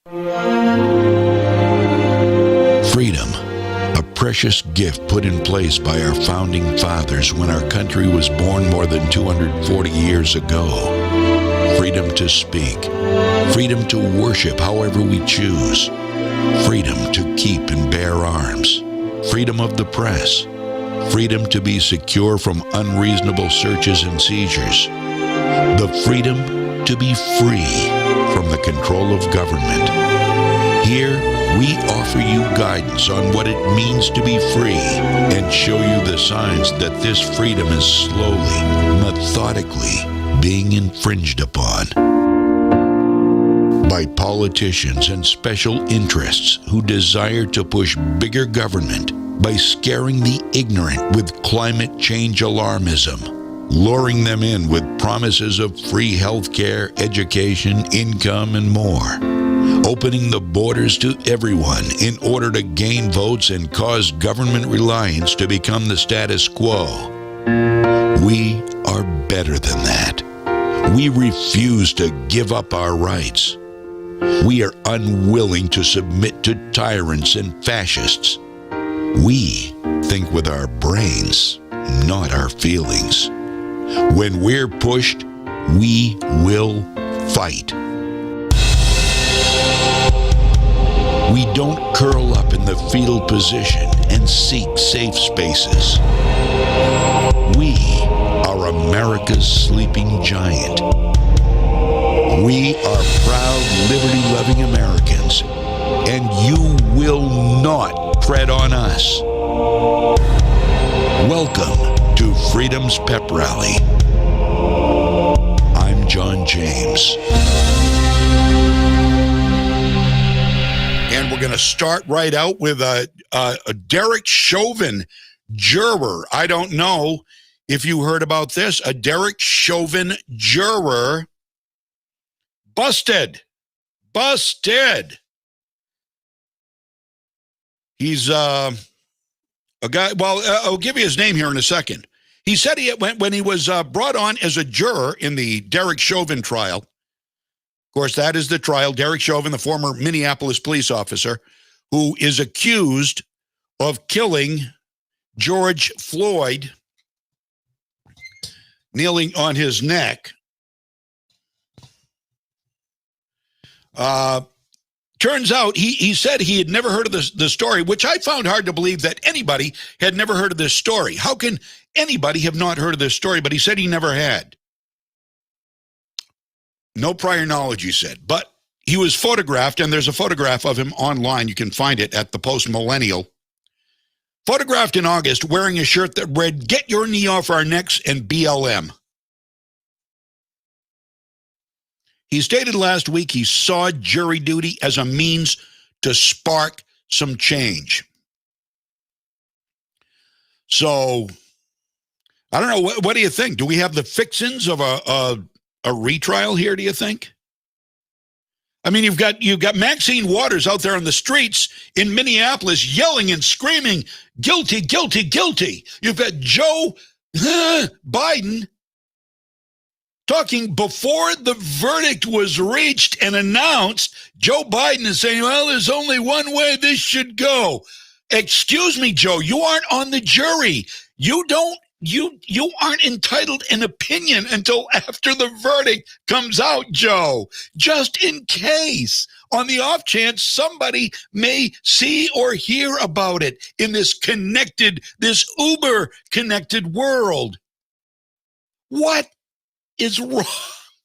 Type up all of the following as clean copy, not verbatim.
Freedom, a precious gift put in place by our founding fathers when our country was born more than 240 years ago. Freedom to speak, freedom to worship however we choose, freedom to keep and bear arms, freedom of the press, freedom to be secure from unreasonable searches and seizures, the freedom to be free from the control of government. Here, we offer you guidance on what it means to be free and show you the signs that this freedom is slowly, methodically being infringed upon by politicians and special interests who desire to push bigger government by scaring the ignorant with climate change alarmism, luring them in with promises of free health care, education, income, and more, opening the borders to everyone in order to gain votes and cause government reliance to become the status quo. We are better than that. We refuse to give up our rights. We are unwilling to submit to tyrants and fascists. We think with our brains, not our feelings. When we're pushed, we will fight. We don't curl up in the fetal position and seek safe spaces. We are America's sleeping giant. We are proud, liberty-loving Americans, and you will not tread on us. Welcome to Freedom's Pep Rally. I'm John James. And we're going to start right out with a Derek Chauvin juror. I don't know if you heard about this. A Derek Chauvin juror busted. He's a guy, well, I'll give you his name here in a second. He said when he was brought on as a juror in the Derek Chauvin trial. Of course, that is the trial. Derek Chauvin, the former Minneapolis police officer, who is accused of killing George Floyd, kneeling on his neck. Turns out he said he had never heard of the story, which I found hard to believe that anybody had never heard of this story. How can anybody have not heard of this story? But he said he never had. No prior knowledge, he said. But he was photographed, and there's a photograph of him online. You can find it at the Post Millennial. Photographed in August wearing a shirt that read, "Get your knee off our necks," and BLM. He stated last week he saw jury duty as a means to spark some change. So, I don't know. What do you think? Do we have the fixins of a retrial here, do you think? I mean, you've got Maxine Waters out there on the streets in Minneapolis yelling and screaming, "Guilty, guilty, guilty." You've got Joe Biden talking before the verdict was reached and announced. Joe Biden is saying, well, there's only one way this should go. Excuse me, Joe, you aren't on the jury. You aren't entitled an opinion until after the verdict comes out, Joe. Just in case, on the off chance somebody may see or hear about it in this uber connected world. What is wrong?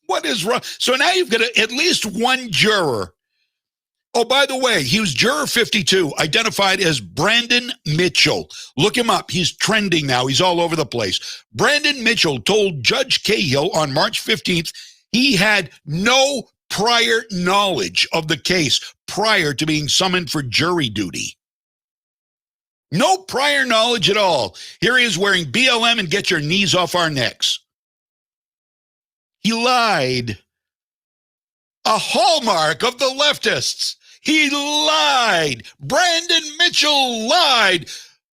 What is wrong? So now you've got at least one juror. Oh, by the way, he was juror 52, identified as Brandon Mitchell. Look him up. He's trending now. He's all over the place. Brandon Mitchell told Judge Cahill on March 15th he had no prior knowledge of the case prior to being summoned for jury duty. No prior knowledge at all. Here he is wearing BLM and "Get your knees off our necks." He lied. A hallmark of the leftists. He lied. Brandon Mitchell lied.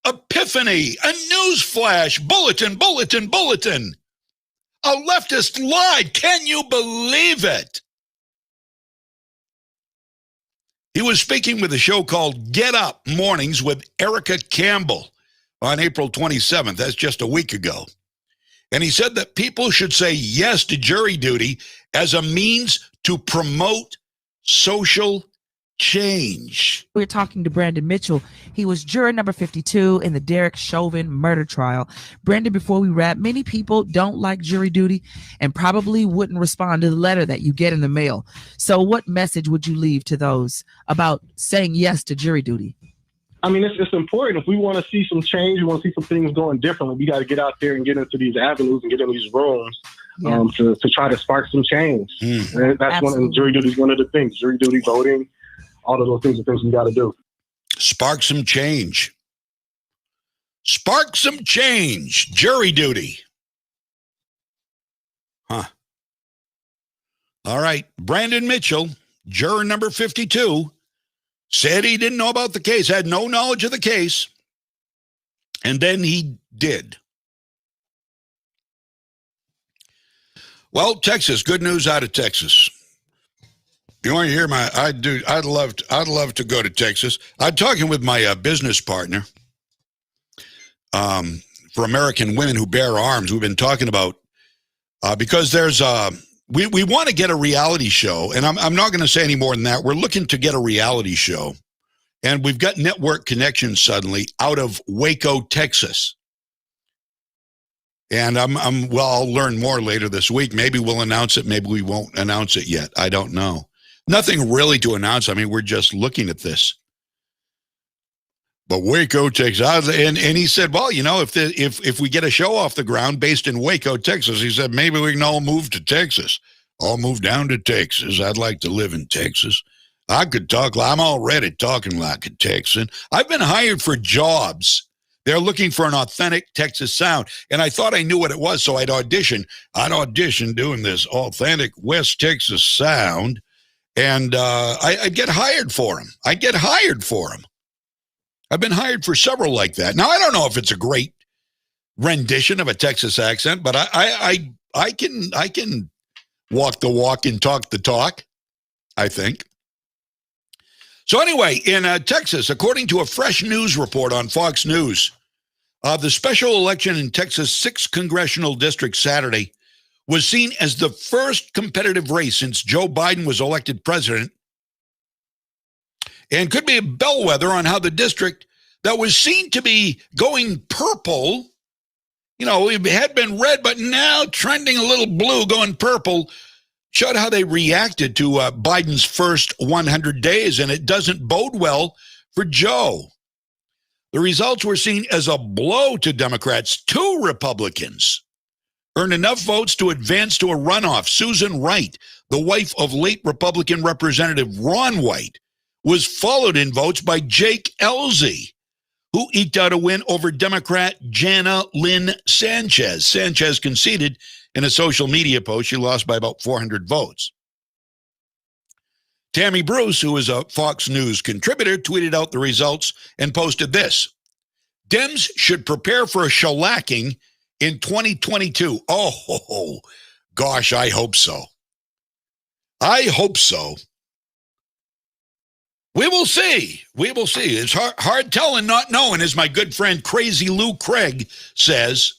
Epiphany, a newsflash, bulletin. A leftist lied. Can you believe it? He was speaking with a show called Get Up Mornings with Erica Campbell on April 27th. That's just a week ago. And he said that people should say yes to jury duty as a means to promote social change. We're talking to Brandon Mitchell. He was juror number 52 in the Derek Chauvin murder trial. Brandon, before we wrap, many people don't like jury duty and probably wouldn't respond to the letter that you get in the mail. So what message would you leave to those about saying yes to jury duty? I mean, it's important. If we want to see some change, we want to see some things going differently, we got to get out there and get into these avenues and get in these rooms to try to spark some change. And that's one, jury duty is one of the things. Jury duty, voting, all of those things are things we got to do. Spark some change. Spark some change. Jury duty. Huh. All right. Brandon Mitchell, juror number 52, said he didn't know about the case, had no knowledge of the case, and then he did. Well, Texas, good news out of Texas. You want to hear I'd love to go to Texas. I'm talking with my business partner for American Women Who Bear Arms. We've been talking about because there's we want to get a reality show, and I'm not going to say any more than that. We're looking to get a reality show, and we've got network connections suddenly out of Waco, Texas. And I'll learn more later this week. Maybe we'll announce it. Maybe we won't announce it yet. I don't know. Nothing really to announce. I mean, we're just looking at this. But Waco, Texas, and he said, well, you know, if we get a show off the ground based in Waco, Texas, he said, maybe we can all move to Texas. I'll move down to Texas. I'd like to live in Texas. I could talk. I'm already talking like a Texan. I've been hired for jobs. They're looking for an authentic Texas sound. And I thought I knew what it was, so I'd audition. I'd audition doing this authentic West Texas sound. And I'd get hired for them. I'd get hired for them. I've been hired for several like that. Now, I don't know if it's a great rendition of a Texas accent, but I can walk the walk and talk the talk, I think. So anyway, in Texas, according to a fresh news report on Fox News, the special election in Texas' 6th congressional district Saturday was seen as the first competitive race since Joe Biden was elected president, and could be a bellwether on how the district that was seen to be going purple, you know, it had been red, but now trending a little blue, going purple, showed how they reacted to Biden's first 100 days, and it doesn't bode well for Joe. The results were seen as a blow to Democrats. 2 Republicans earned enough votes to advance to a runoff. Susan Wright, the wife of late Republican Representative Ron White, was followed in votes by Jake Elzy, who eked out a win over Democrat Jana Lynn Sanchez. Sanchez conceded in a social media post. She lost by about 400 votes. Tammy Bruce, who is a Fox News contributor, tweeted out the results and posted this: Dems should prepare for a shellacking in 2022. Oh, gosh, I hope so. I hope so. We will see. We will see. It's hard telling, not knowing, as my good friend Crazy Lou Craig says.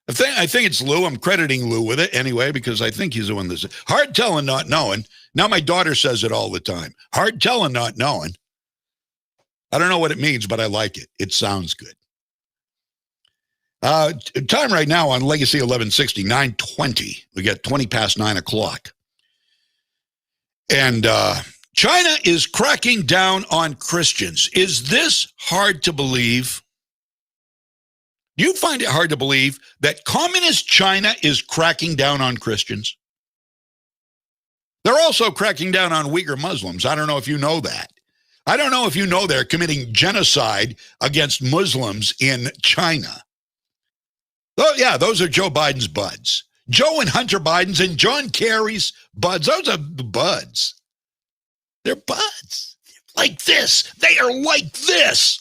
I think it's Lou. I'm crediting Lou with it anyway, because I think he's the one that's hard telling, not knowing. Now my daughter says it all the time. Hard telling, not knowing. I don't know what it means, but I like it. It sounds good. Time right now on Legacy 1160, 9:20. We got 20 past 9 o'clock. And China is cracking down on Christians. Is this hard to believe? Do you find it hard to believe that communist China is cracking down on Christians? They're also cracking down on Uyghur Muslims. I don't know if you know that. I don't know if you know they're committing genocide against Muslims in China. Oh, yeah, those are Joe Biden's buds. Joe and Hunter Biden's and John Kerry's buds. Those are the buds. They're buds. Like this. They are like this.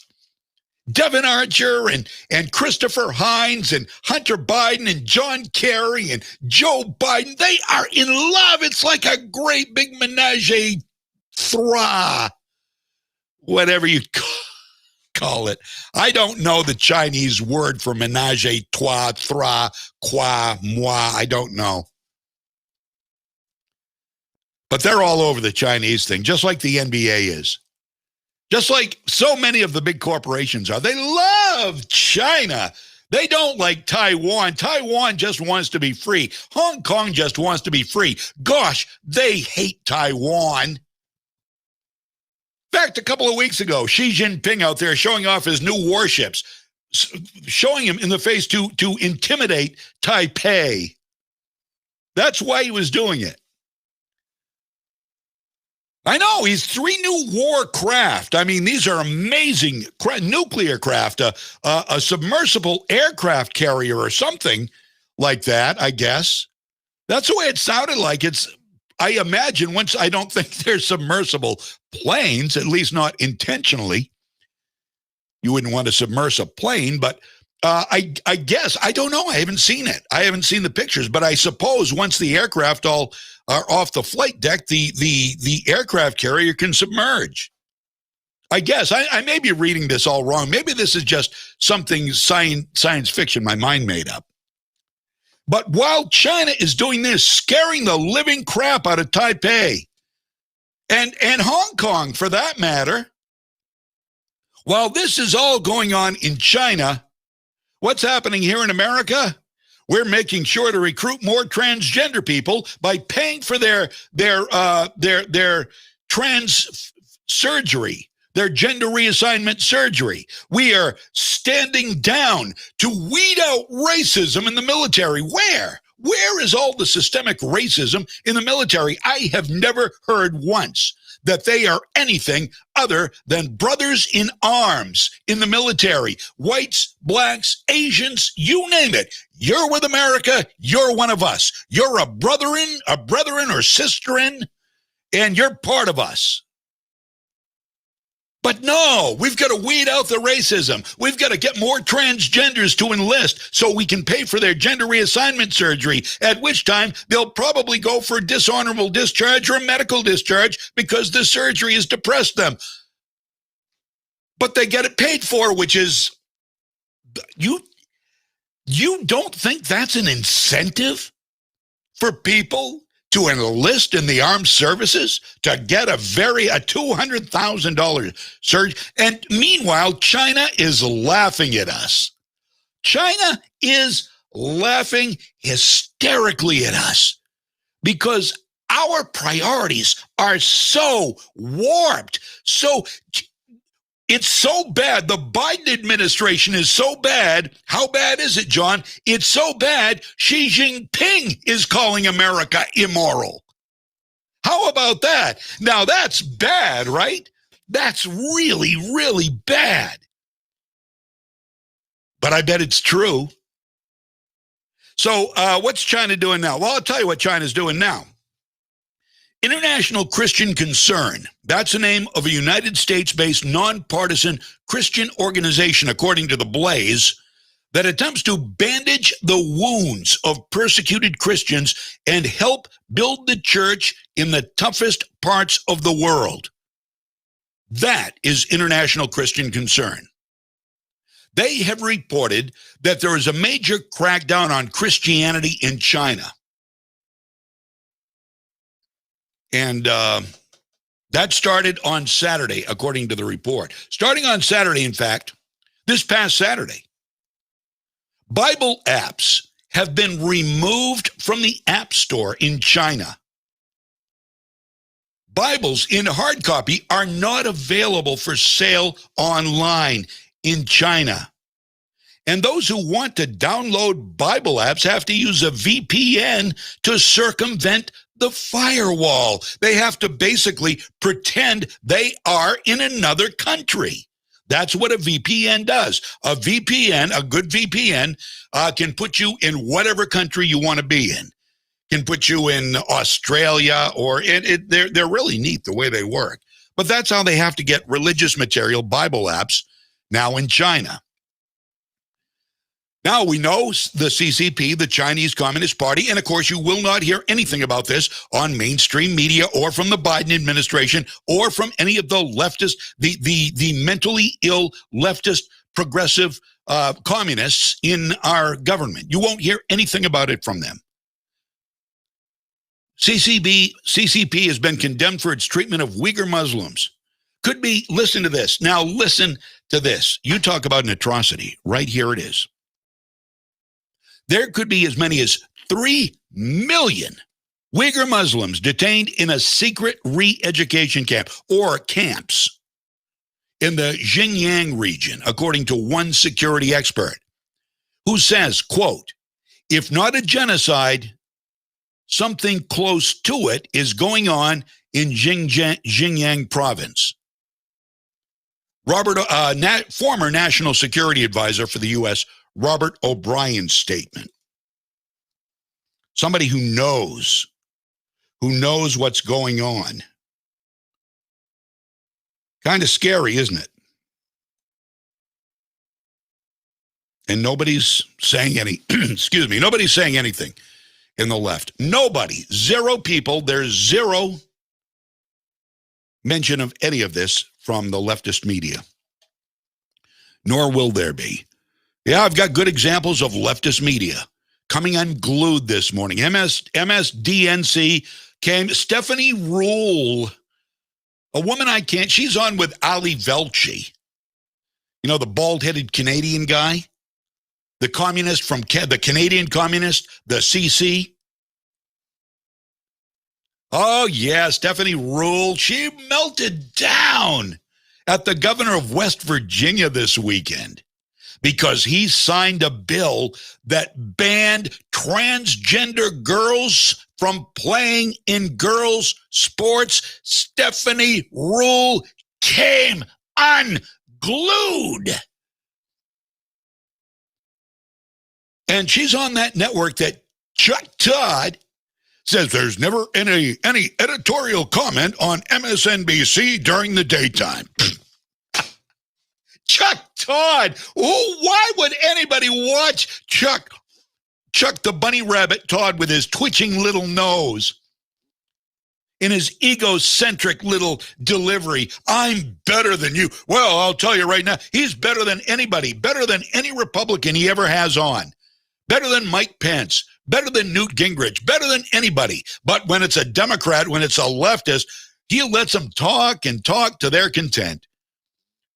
Devin Archer and Christopher Hines and Hunter Biden and John Kerry and Joe Biden, they are in love. It's like a great big menage a trois. whatever you call it. I don't know the Chinese word for menage a trois, quoi, moi. I don't know. But they're all over the Chinese thing, just like the NBA is. Just like so many of the big corporations are. They love China. They don't like Taiwan. Taiwan just wants to be free. Hong Kong just wants to be free. Gosh, they hate Taiwan. In fact, a couple of weeks ago, Xi Jinping out there showing off his new warships, showing him in the face to intimidate Taipei. That's why he was doing it. I know, he's 3 new war craft. I mean, these are amazing nuclear craft, a submersible aircraft carrier or something like that, I guess. That's the way it sounded like. I imagine I don't think they're submersible planes, at least not intentionally. You wouldn't want to submerge a plane, but I guess, I don't know. I haven't seen it. I haven't seen the pictures, but I suppose once the aircraft all are off the flight deck, the aircraft carrier can submerge. I guess. I may be reading this all wrong. Maybe this is just something science fiction my mind made up. But while China is doing this, scaring the living crap out of Taipei and Hong Kong for that matter, while this is all going on in China, what's happening here in America? We're making sure to recruit more transgender people by paying for their trans surgery, their gender reassignment surgery. We are standing down to weed out racism in the military. Where is all the systemic racism in the military? I have never heard once that they are anything other than brothers in arms in the military. Whites, blacks, Asians, you name it. You're with America, you're one of us. You're a brethren or sisterin, and you're part of us. But no, we've got to weed out the racism. We've got to get more transgenders to enlist so we can pay for their gender reassignment surgery, at which time they'll probably go for dishonorable discharge or medical discharge because the surgery has depressed them. But they get it paid for, which is, you don't think that's an incentive for people to enlist in the armed services, to get a $200,000 surge? And meanwhile, China is laughing at us. China is laughing hysterically at us because our priorities are so warped. So it's so bad. The Biden administration is so bad. How bad is it, John? It's so bad, Xi Jinping is calling America immoral. How about that? Now, that's bad, right? That's really, really bad. But I bet it's true. So what's China doing now? Well, I'll tell you what China's doing now. International Christian Concern. That's the name of a United States-based nonpartisan Christian organization, according to The Blaze, that attempts to bandage the wounds of persecuted Christians and help build the church in the toughest parts of the world. That is International Christian Concern. They have reported that there is a major crackdown on Christianity in China. And that started on Saturday, according to the report. Starting on Saturday, in fact, this past Saturday, Bible apps have been removed from the App Store in China. Bibles in hard copy are not available for sale online in China. And those who want to download Bible apps have to use a VPN to circumvent the firewall. They have to basically pretend they are in another country. That's what a VPN does. A VPN, a good VPN, can put you in whatever country you want to be in. Can put you in Australia, or they're really neat the way they work. But that's how they have to get religious material, Bible apps, now in China. Now we know the CCP, the Chinese Communist Party, and of course you will not hear anything about this on mainstream media or from the Biden administration or from any of the leftist, the mentally ill leftist progressive communists in our government. You won't hear anything about it from them. CCP has been condemned for its treatment of Uyghur Muslims. Could be, listen to this. Now listen to this. You talk about an atrocity. Right here it is. There could be as many as 3 million Uyghur Muslims detained in a secret re-education camp or camps in the Xinjiang region, according to one security expert who says, quote, if not a genocide, something close to it is going on in Xinjiang province. Former National Security Advisor for the U.S., Robert O'Brien's statement. Somebody who knows what's going on. Kind of scary, isn't it? And nobody's saying nobody's saying anything in the left. Nobody, 0 people, there's 0 mention of any of this from the leftist media. Nor will there be. Yeah, I've got good examples of leftist media coming unglued this morning. MSDNC came. Stephanie Rule, a woman she's on with Ali Velshi. You know, the bald-headed Canadian guy? The communist from the Canadian communist, the CC. Oh, yeah, Stephanie Rule. She melted down at the governor of West Virginia this weekend because he signed a bill that banned transgender girls from playing in girls' sports. Stephanie Rule came unglued. And she's on that network that Chuck Todd says there's never any editorial comment on MSNBC during the daytime. Chuck Todd. Why would anybody watch Chuck the bunny rabbit Todd with his twitching little nose in his egocentric little delivery? I'm better than you. Well, I'll tell you right now, he's better than anybody, better than any Republican he ever has on, better than Mike Pence, better than Newt Gingrich, better than anybody. But when it's a Democrat, when it's a leftist, he lets them talk and talk to their content.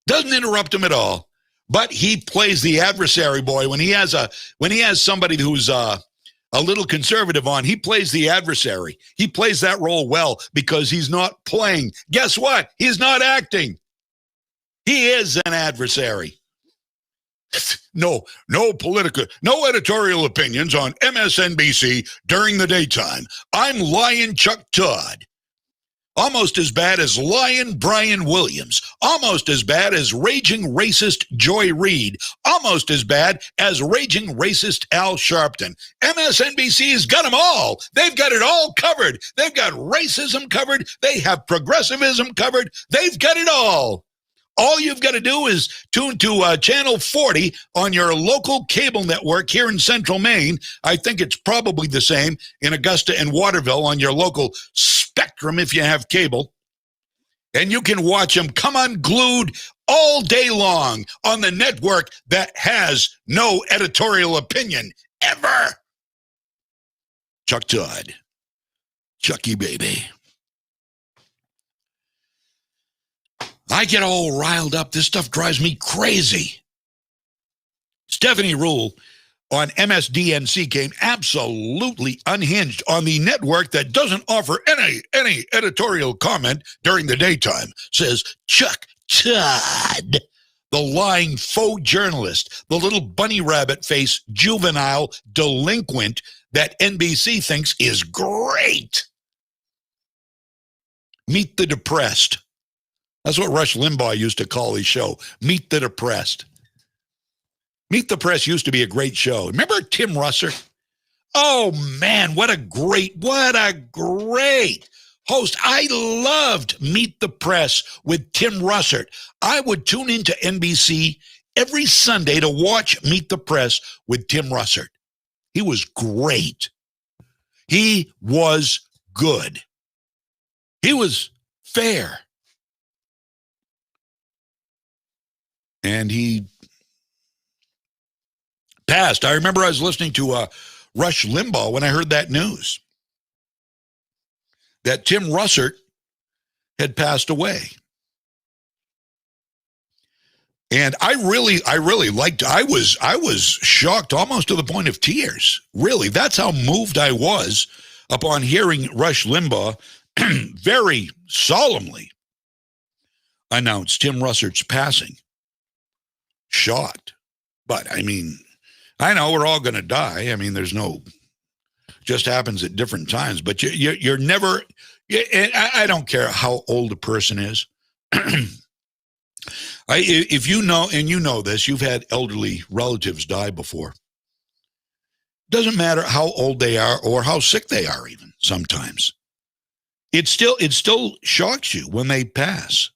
Doesn't interrupt him at all, but he plays the adversary boy. When he has somebody who's a little conservative on, he plays the adversary. He plays that role well because he's not playing. Guess what? He's not acting. He is an adversary. No editorial opinions on MSNBC during the daytime. I'm Lion Chuck Todd. Almost as bad as Lion Brian Williams. Almost as bad as raging racist Joy Reid. Almost as bad as raging racist Al Sharpton. MSNBC's got them all. They've got it all covered. They've got racism covered. They have progressivism covered. They've got it all. All you've got to do is tune to Channel 40 on your local cable network here in Central Maine. I think it's probably the same in Augusta and Waterville on your local Spectrum if you have cable. And you can watch them come unglued all day long on the network that has no editorial opinion ever. Chuck Todd. Chucky baby. I get all riled up. This stuff drives me crazy. Stephanie Rule on MSDNC came absolutely unhinged on the network that doesn't offer any editorial comment during the daytime, says Chuck Todd, the lying faux journalist, the little bunny rabbit face juvenile delinquent that NBC thinks is great. Meet the depressed. That's what Rush Limbaugh used to call his show, Meet the Depressed. Meet the Press used to be a great show. Remember Tim Russer? Oh, man, what a great host. I loved Meet the Press with Tim Russert. I would tune into NBC every Sunday to watch Meet the Press with Tim Russert. He was great. He was good. He was fair. And he passed. I remember I was listening to Rush Limbaugh when I heard that news, that Tim Russert had passed away. And I really liked, I was shocked almost to the point of tears. Really, that's how moved I was upon hearing Rush Limbaugh very solemnly announce Tim Russert's passing. Shocked. But I mean, I know we're all going to die. I mean, there's no, just happens at different times, but you're never, and I don't care how old a person is. If you know, and you know this, you've had elderly relatives die before. Doesn't matter how old they are or how sick they are, even sometimes. It still shocks you when they pass,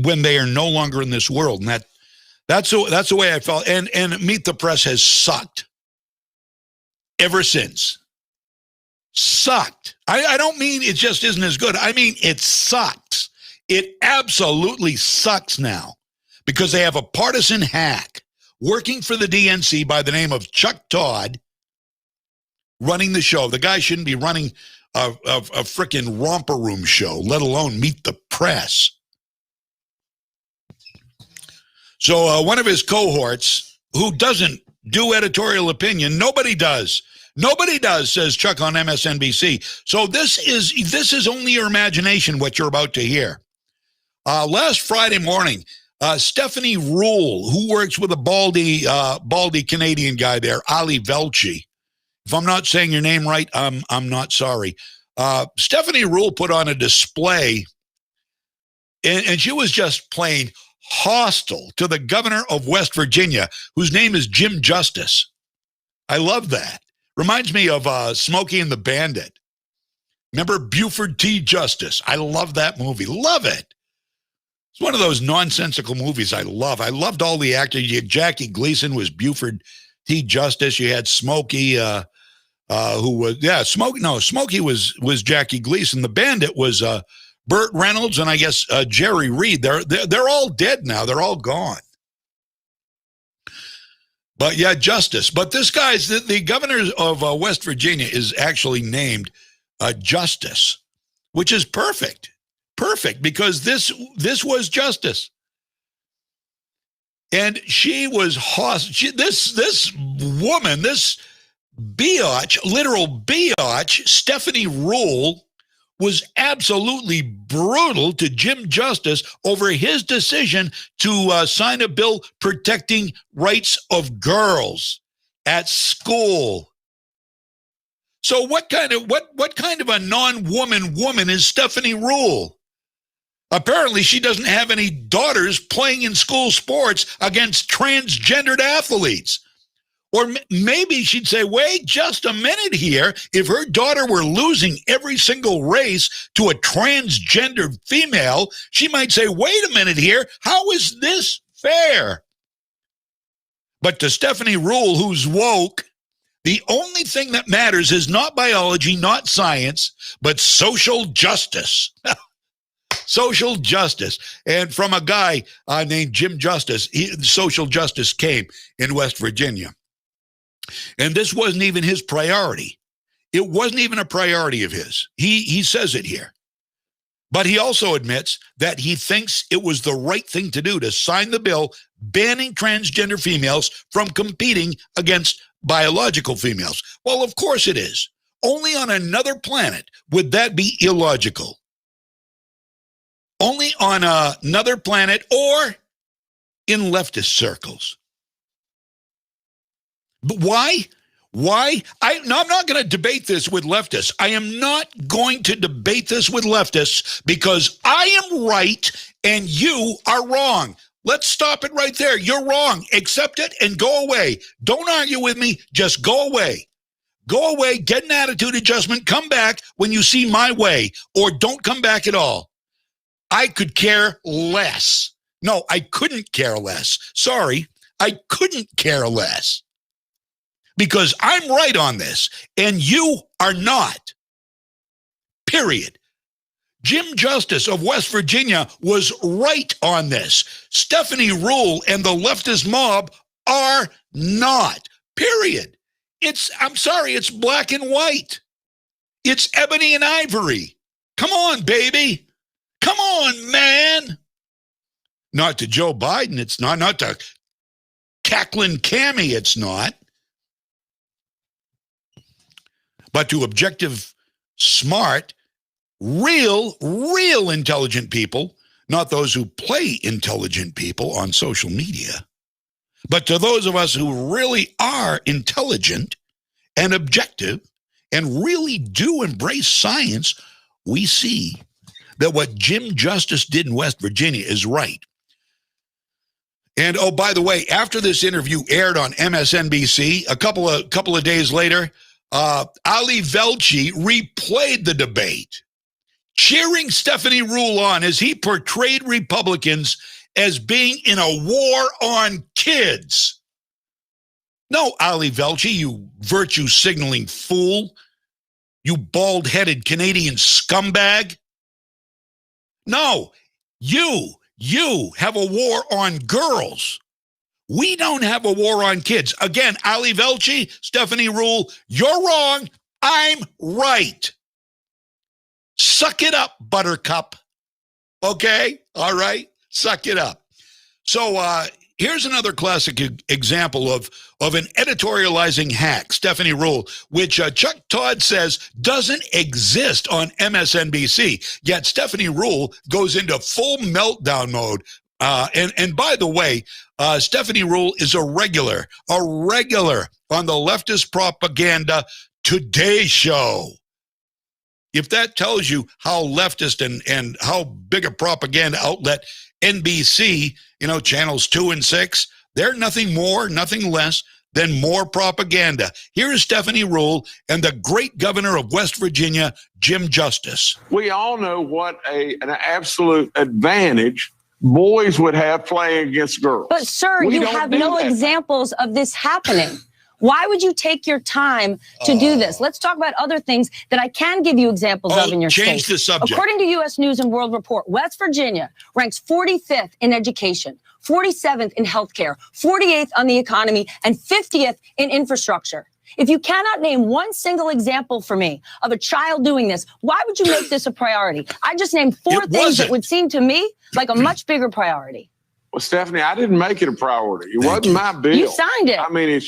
when they are no longer in this world. And that's the way I felt. And Meet the Press has sucked ever since. Sucked. I don't mean it just isn't as good. I mean, it sucks. It absolutely sucks now because they have a partisan hack working for the DNC by the name of Chuck Todd running the show. The guy shouldn't be running a frickin' romper room show, let alone Meet the Press. So one of his cohorts, who doesn't do editorial opinion, nobody does, says Chuck on MSNBC. So this is only your imagination, what you're about to hear. Last Friday morning, Stephanie Rule, who works with a baldy Canadian guy there, Ali Velci. If I'm not saying your name right, I'm not sorry. Stephanie Rule put on a display, and she was just plain hostile to the governor of West Virginia, whose name is Jim Justice. I love that. Reminds me of Smokey and the Bandit. Remember Buford T. Justice? I love that movie. Love it. It's one of those nonsensical movies I love. I loved all the actors. You had Jackie Gleason was Buford T. Justice. You had Smokey, who was, Smokey was Jackie Gleason. The Bandit was Burt Reynolds and I guess Jerry Reed. They're all dead now. They're all gone. But yeah, Justice. But this guy's, the governor of West Virginia is actually named Justice, which is perfect. Perfect, because this was Justice. And she was this woman, this biatch, literal biatch, Stephanie Rule, was absolutely brutal to Jim Justice over his decision to sign a bill protecting rights of girls at school. So what kind of a woman is Stephanie Rule? Apparently, she doesn't have any daughters playing in school sports against transgendered athletes. Or maybe she'd say, wait just a minute here. If her daughter were losing every single race to a transgender female, she might say, wait a minute here. How is this fair? But to Stephanie Rule, who's woke, the only thing that matters is not biology, not science, but social justice. Social justice. And from a guy named Jim Justice, social justice came in West Virginia. And this wasn't even his priority. It wasn't even a priority of his. He says it here. But he also admits that he thinks it was the right thing to do to sign the bill banning transgender females from competing against biological females. Well, of course it is. Only on another planet would that be illogical. Only on another planet or in leftist circles. But why? I'm not going to debate this with leftists. I am not going to debate this with leftists because I am right and you are wrong. Let's stop it right there. You're wrong. Accept it and go away. Don't argue with me. Just go away. Go away, get an attitude adjustment, come back when you see my way, or don't come back at all. I could care less. No, I couldn't care less. Sorry. I couldn't care less because I'm right on this and you are not. Period. Jim Justice of West Virginia was right on this. Stephanie Rule and the leftist mob are not. Period. I'm sorry, it's black and white. It's ebony and ivory. Come on, baby. Come on, man. Not to Joe Biden, it's not. Not to Cackling Cammy, it's not. But to objective, smart, real intelligent people, not those who play intelligent people on social media, but to those of us who really are intelligent and objective and really do embrace science, we see that what Jim Justice did in West Virginia is right. And oh, by the way, after this interview aired on MSNBC, a couple of days later, Ali Velci replayed the debate, cheering Stephanie Rule on as he portrayed Republicans as being in a war on kids. No, Ali Velci, you virtue signaling fool, you bald-headed Canadian scumbag. No, you have a war on girls. We don't have a war on kids. Again, Ali Velci, Stephanie Rule, you're wrong. I'm right. Suck it up, Buttercup. Okay? All right? Suck it up. So here's another classic example of an editorializing hack, Stephanie Rule, which Chuck Todd says doesn't exist on MSNBC. Yet Stephanie Rule goes into full meltdown mode. And by the way, Stephanie Rule is a regular on the leftist propaganda Today Show. If that tells you how leftist and how big a propaganda outlet NBC, channels 2 and 6, they're nothing more, nothing less than more propaganda. Here is Stephanie Rule and the great governor of West Virginia, Jim Justice. We all know what an absolute advantage boys would have playing against girls. But, sir, you have no examples of this happening. Why would you take your time to do this? Let's talk about other things that I can give you examples of in your state. Change the subject. According to U.S. News and World Report, West Virginia ranks 45th in education, 47th in healthcare, 48th on the economy, and 50th in infrastructure. If you cannot name one single example for me of a child doing this, why would you make this a priority? I just named four things that would seem to me like a much bigger priority. Well, Stephanie, I didn't make it a priority. It wasn't my bill. You signed it. I mean, it's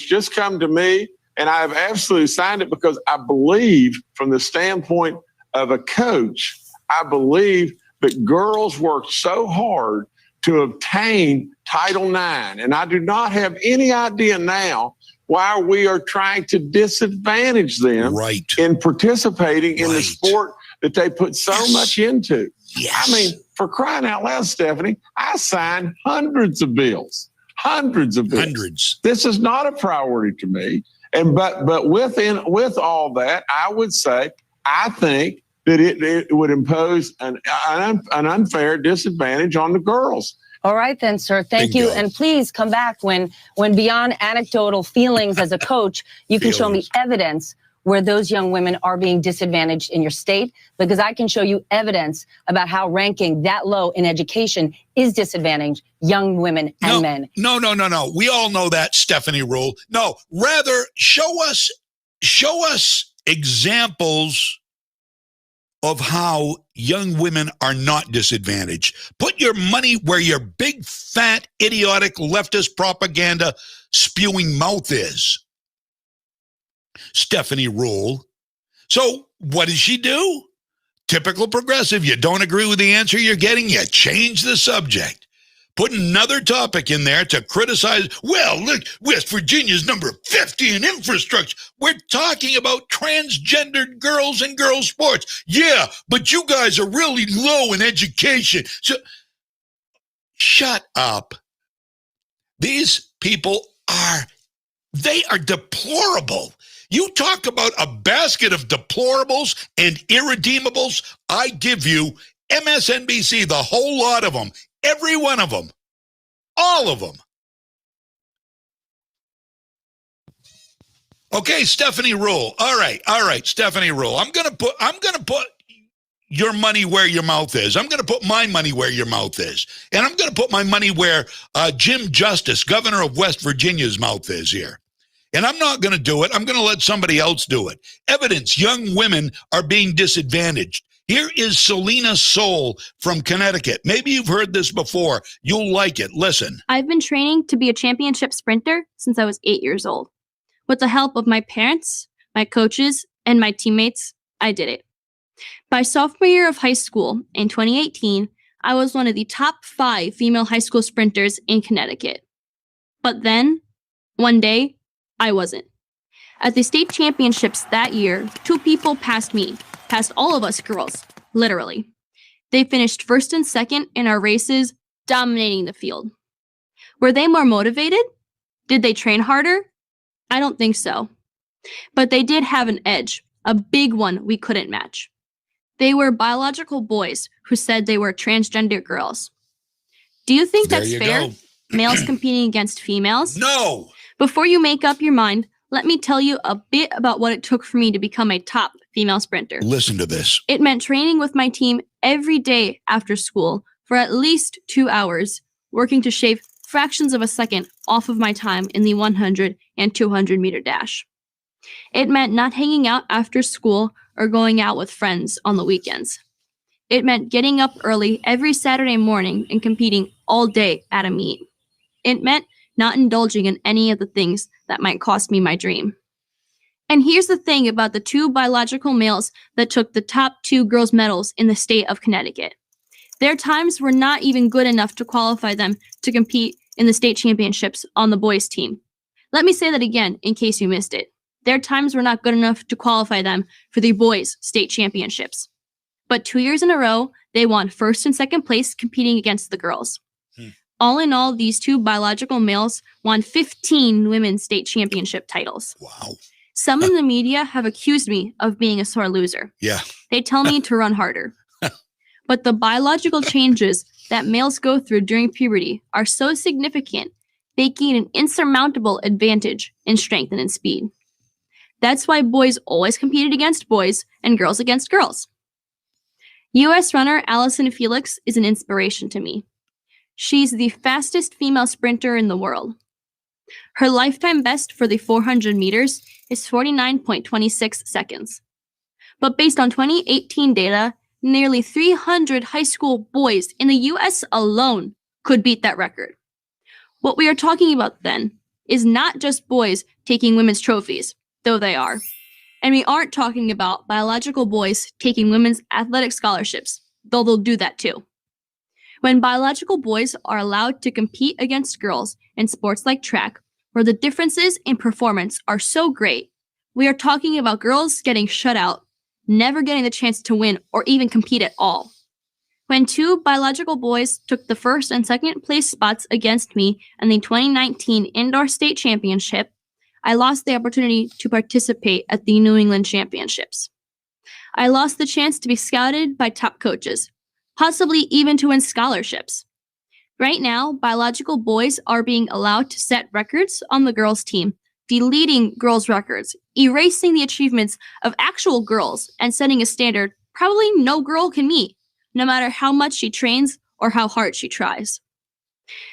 just come to me, and I've absolutely signed it because I believe, from the standpoint of a coach, I believe that girls work so hard to obtain Title IX, and I do not have any idea now why we are trying to disadvantage them in participating in the sport that they put so much into. Yes. I mean, for crying out loud, Stephanie, I signed hundreds of bills. This is not a priority to me. But with all that, I would say I think that it would impose an unfair disadvantage on the girls. All right, then, sir. Thank you. And please come back when beyond anecdotal feelings as a coach, you can show me evidence where those young women are being disadvantaged in your state, because I can show you evidence about how ranking that low in education is disadvantaging young women and men. No. We all know that, Stephanie Rule. No, rather show us examples of how young women are not disadvantaged. Put your money where your big, fat, idiotic leftist propaganda spewing mouth is. Stephanie Rule. So what does she do? Typical progressive. You don't agree with the answer you're getting, you change the subject. Put another topic in there to criticize. Well, look, West Virginia's number 50 in infrastructure. We're talking about transgendered girls and girls sports. Yeah, but you guys are really low in education. So shut up. These people are deplorable. You talk about a basket of deplorables and irredeemables. I give you MSNBC, the whole lot of them, every one of them, all of them. Okay, Stephanie Rule. All right, Stephanie Rule. I'm gonna put your money where your mouth is. I'm gonna put my money where your mouth is, and I'm gonna put my money where Jim Justice, governor of West Virginia's mouth is here. And I'm not going to do it. I'm going to let somebody else do it. Evidence: young women are being disadvantaged. Here is Selena Soul from Connecticut. Maybe you've heard this before. You'll like it. Listen. I've been training to be a championship sprinter since I was 8 years old. With the help of my parents, my coaches, and my teammates, I did it. By sophomore year of high school in 2018, I was one of the top 5 female high school sprinters in Connecticut. But then, one day, I wasn't. At the state championships that year, 2 people passed me, passed all of us girls, literally. They finished first and second in our races, dominating the field. Were they more motivated? Did they train harder? I don't think so. But they did have an edge, a big one we couldn't match. They were biological boys who said they were transgender girls. Do you think that's fair? Males competing against females? No! Before you make up your mind, let me tell you a bit about what it took for me to become a top female sprinter. Listen to this. It meant training with my team every day after school for at least 2 hours, working to shave fractions of a second off of my time in the 100 and 200 meter dash. It meant not hanging out after school or going out with friends on the weekends. It meant getting up early every Saturday morning and competing all day at a meet. It meant not indulging in any of the things that might cost me my dream. And here's the thing about the 2 biological males that took the top 2 girls' medals in the state of Connecticut. Their times were not even good enough to qualify them to compete in the state championships on the boys' team. Let me say that again in case you missed it. Their times were not good enough to qualify them for the boys' state championships. But 2 years in a row, they won first and second place competing against the girls. All in all, these 2 biological males won 15 women's state championship titles. Wow. Some in the media have accused me of being a sore loser. Yeah. They tell me to run harder. But the biological changes that males go through during puberty are so significant, they gain an insurmountable advantage in strength and in speed. That's why boys always competed against boys and girls against girls. U.S. runner Allison Felix is an inspiration to me. She's the fastest female sprinter in the world. Her lifetime best for the 400 meters is 49.26 seconds. But based on 2018 data, nearly 300 high school boys in the U.S. alone could beat that record. What we are talking about then is not just boys taking women's trophies, though they are. And we aren't talking about biological boys taking women's athletic scholarships, though they'll do that too. When biological boys are allowed to compete against girls in sports like track, where the differences in performance are so great, we are talking about girls getting shut out, never getting the chance to win or even compete at all. When 2 biological boys took the first and second place spots against me in the 2019 Indoor State Championship, I lost the opportunity to participate at the New England Championships. I lost the chance to be scouted by top coaches, possibly even to win scholarships. Right now, biological boys are being allowed to set records on the girls' team, deleting girls' records, erasing the achievements of actual girls, and setting a standard probably no girl can meet, no matter how much she trains or how hard she tries.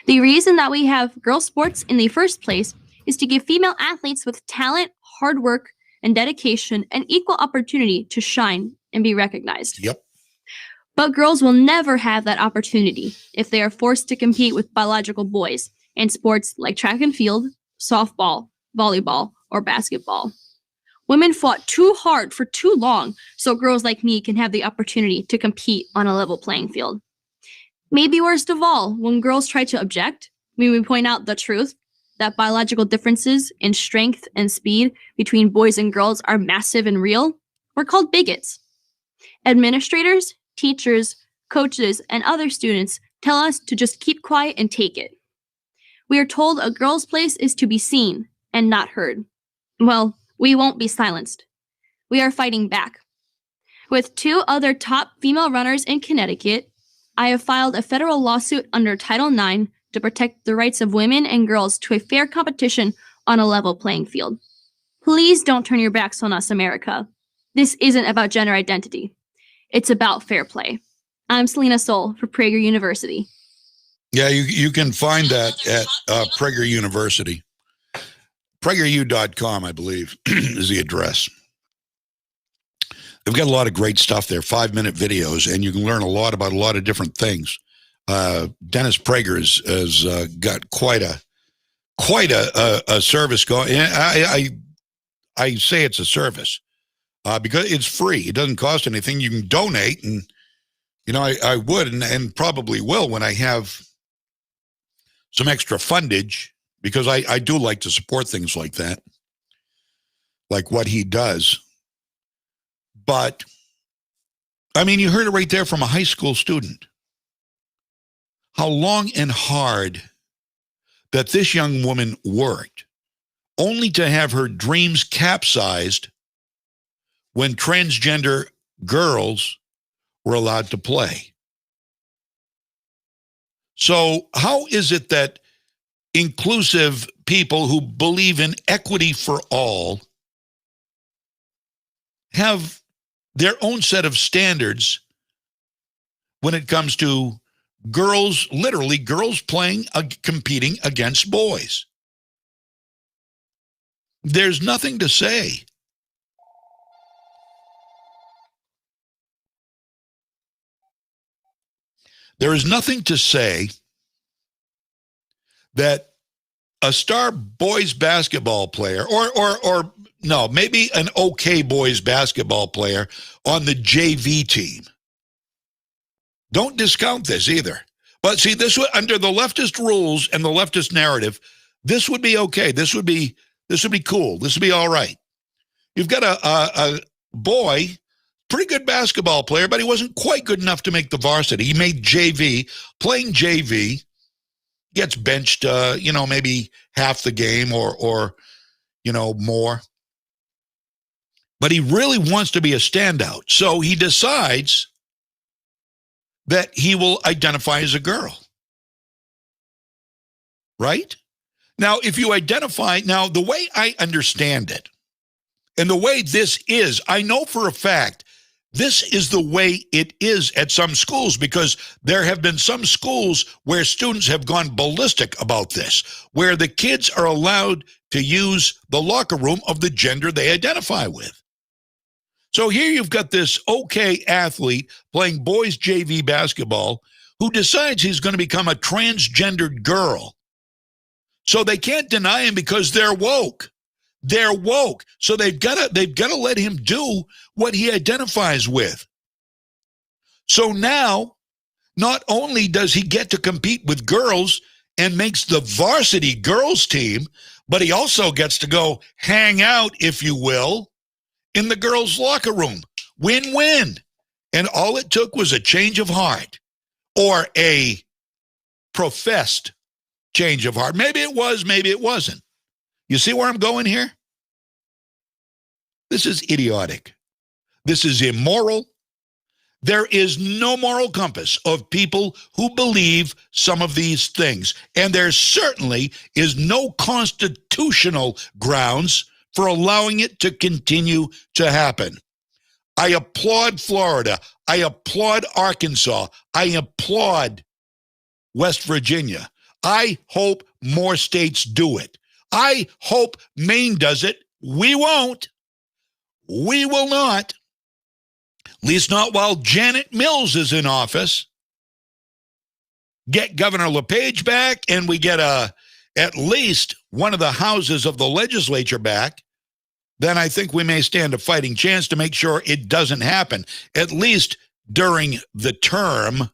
The reason that we have girls' sports in the first place is to give female athletes with talent, hard work, and dedication an equal opportunity to shine and be recognized. Yep. But girls will never have that opportunity if they are forced to compete with biological boys in sports like track and field, softball, volleyball, or basketball. Women fought too hard for too long so girls like me can have the opportunity to compete on a level playing field. Maybe worst of all, when girls try to object, when we point out the truth that biological differences in strength and speed between boys and girls are massive and real, we're called bigots. Administrators, teachers, coaches, and other students tell us to just keep quiet and take it. We are told a girl's place is to be seen and not heard. Well, we won't be silenced. We are fighting back. With 2 other top female runners in Connecticut, I have filed a federal lawsuit under Title IX to protect the rights of women and girls to a fair competition on a level playing field. Please don't turn your backs on us, America. This isn't about gender identity. It's about fair play. I'm Selena Soul for Prager University. Yeah, you can find that at Prager University. PragerU.com, I believe, is the address. They've got a lot of great stuff there, 5-minute videos, and you can learn a lot about a lot of different things. Dennis Prager has got quite a service going. I say it's a service because it's free. It doesn't cost anything. You can donate, and I would and probably will when I have some extra fundage, because I do like to support things like that, like what he does. But, I mean, you heard it right there from a high school student. How long and hard that this young woman worked, only to have her dreams capsized when transgender girls were allowed to play. So how is it that inclusive people who believe in equity for all have their own set of standards when it comes to girls, literally girls playing, competing against boys? There's nothing to say. There is nothing to say that a star boys basketball player, or no, maybe an okay boys basketball player on the JV team. Don't discount this either. But see, this would, under the leftist rules and the leftist narrative, this would be okay. This would be cool. This would be all right. You've got a boy, pretty good basketball player, but he wasn't quite good enough to make the varsity. He made JV, playing JV, gets benched, maybe half the game or more. But he really wants to be a standout. So he decides that he will identify as a girl. Right? Now, if you identify, now the way I understand it, and the way this is, I know for a fact, this is the way it is at some schools, because there have been some schools where students have gone ballistic about this, where the kids are allowed to use the locker room of the gender they identify with. So here you've got this okay athlete playing boys JV basketball who decides he's going to become a transgendered girl. So they can't deny him because they're woke. They're woke. So they've got to let him do what he identifies with. So now, not only does he get to compete with girls and makes the varsity girls team, but he also gets to go hang out, if you will, in the girls' locker room. Win-win. And all it took was a change of heart, or a professed change of heart. Maybe it was, maybe it wasn't. You see where I'm going here? This is idiotic. This is immoral. There is no moral compass of people who believe some of these things. And there certainly is no constitutional grounds for allowing it to continue to happen. I applaud Florida. I applaud Arkansas. I applaud West Virginia. I hope more states do it. I hope Maine does it. We won't. We will not. At least not while Janet Mills is in office. Get Governor LePage back, and we get at least one of the houses of the legislature back. Then I think we may stand a fighting chance to make sure it doesn't happen, at least during the term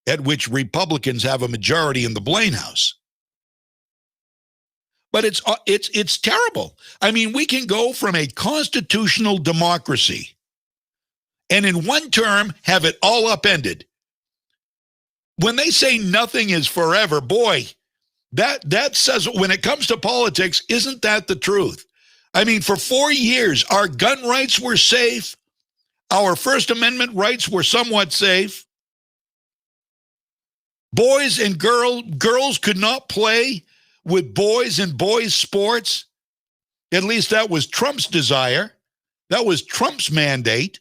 at which Republicans have a majority in the Blaine House. But it's terrible. I mean, we can go from a constitutional democracy and in one term have it all upended. When they say nothing is forever, boy, that says, when it comes to politics, isn't that the truth? I mean, for 4 years, our gun rights were safe. Our First Amendment rights were somewhat safe. Boys and girls could not play with boys in boys' sports. At least that was Trump's desire. That was Trump's mandate.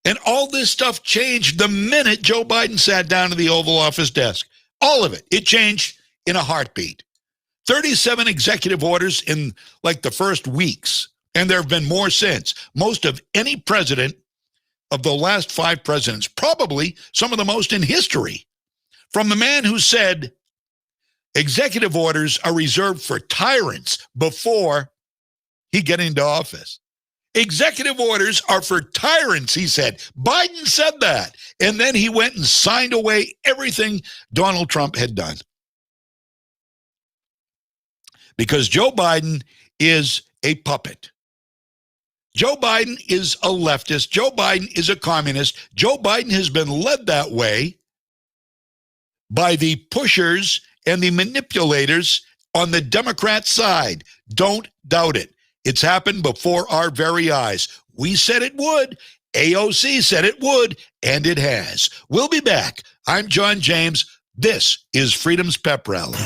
And all this stuff changed the minute Joe Biden sat down at the Oval Office desk. All of it. It changed in a heartbeat. 37 executive orders in like the first weeks. And there have been more since. Most of any president of the last 5 presidents, probably some of the most in history. From the man who said, executive orders are reserved for tyrants before he got into office. Executive orders are for tyrants, he said. Biden said that. And then he went and signed away everything Donald Trump had done. Because Joe Biden is a puppet. Joe Biden is a leftist. Joe Biden is a communist. Joe Biden has been led that way by the pushers and the manipulators on the Democrat side. Don't doubt it. It's happened before our very eyes. We said it would. AOC said it would, and it has. We'll be back. I'm John James. This is Freedom's Pep Rally.